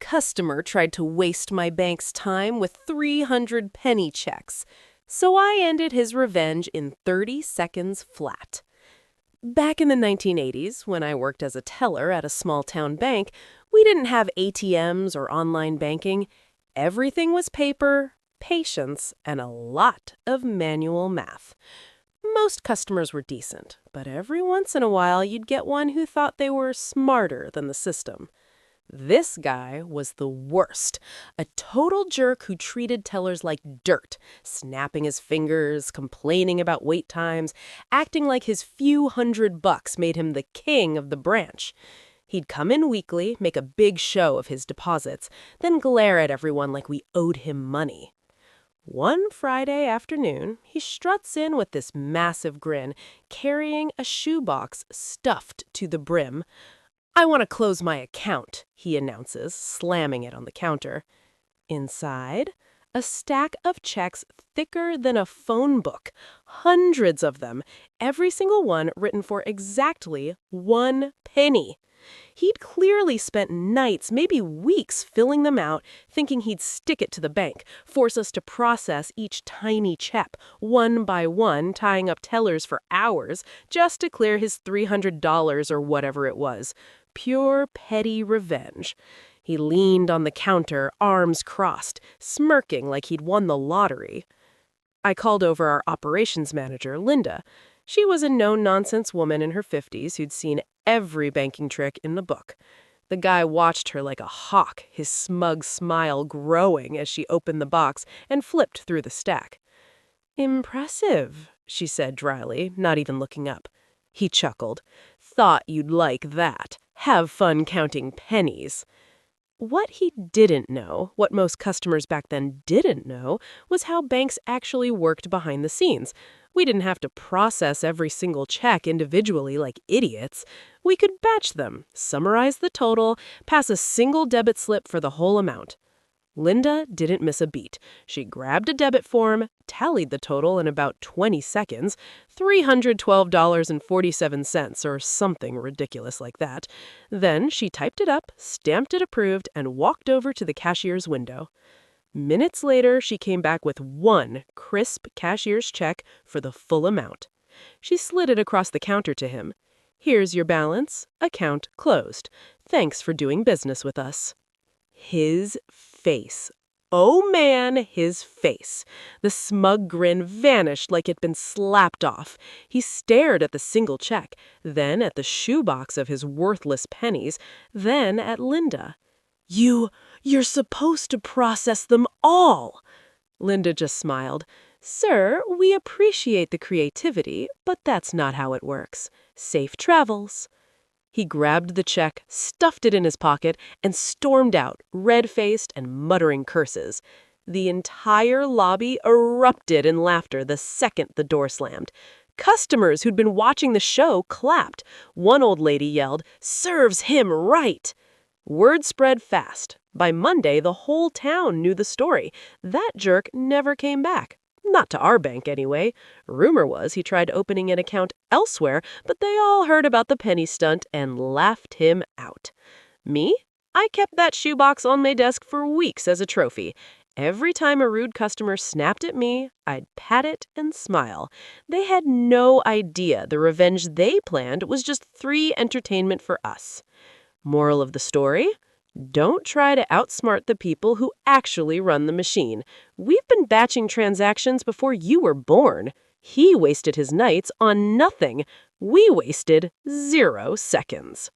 customer tried to waste my bank's time with 300 penny checks, so I ended his revenge in 30 seconds flat. Back in the 1980s, when I worked as a teller at a small-town bank, we didn't have ATMs or online banking. Everything was paper, patience, and a lot of manual math. Most customers were decent, but every once in a while you'd get one who thought they were smarter than the system. This guy was the worst, a total jerk who treated tellers like dirt, snapping his fingers, complaining about wait times, acting like his few $100 made him the king of the branch. He'd come in weekly, make a big show of his deposits, then glare at everyone like we owed him money. One Friday afternoon, he struts in with this massive grin, carrying a shoebox stuffed to the brim. "I want to close my account," he announces, slamming it on the counter. Inside, a stack of checks thicker than a phone book, hundreds of them, every single one written for exactly 1 penny. He'd clearly spent nights, maybe weeks, filling them out, thinking he'd stick it to the bank, force us to process each tiny check, one by one, tying up tellers for hours, just to clear his $300 or whatever it was. Pure petty revenge. He leaned on the counter, arms crossed, smirking like he'd won the lottery. I called over our operations manager, Linda. She was a no-nonsense woman in her 50s who'd seen every banking trick in the book. The guy watched her like a hawk, his smug smile growing as she opened the box and flipped through the stack. "Impressive," she said dryly, not even looking up. He chuckled. "Thought you'd like that. Have fun counting pennies." What he didn't know, what most customers back then didn't know, was how banks actually worked behind the scenes. We didn't have to process every single check individually like idiots. We could batch them, summarize the total, pass a single debit slip for the whole amount. Linda didn't miss a beat. She grabbed a debit form, tallied the total in about 20 seconds, $312.47 or something ridiculous like that. Then she typed it up, stamped it approved, and walked over to the cashier's window. Minutes later, she came back with one crisp cashier's check for the full amount. She slid it across the counter to him. "Here's your balance. Account closed. Thanks for doing business with us." His face. Oh man, his face. The smug grin vanished like it'd been slapped off. He stared at the single check, then at the shoebox of his worthless pennies, then at Linda. You're supposed to process them all." Linda just smiled. "Sir, we appreciate the creativity, but that's not how it works. Safe travels." He grabbed the check, stuffed it in his pocket, and stormed out, red-faced and muttering curses. The entire lobby erupted in laughter the second the door slammed. Customers who'd been watching the show clapped. One old lady yelled, "Serves him right!" Word spread fast. By Monday, the whole town knew the story. That jerk never came back. Not to our bank, anyway. Rumor was he tried opening an account elsewhere, but they all heard about the penny stunt and laughed him out. Me? I kept that shoebox on my desk for weeks as a trophy. Every time a rude customer snapped at me, I'd pat it and smile. They had no idea the revenge they planned was just free entertainment for us. Moral of the story? Don't try to outsmart the people who actually run the machine. We've been batching transactions before you were born. He wasted his nights on nothing. We wasted 0 seconds.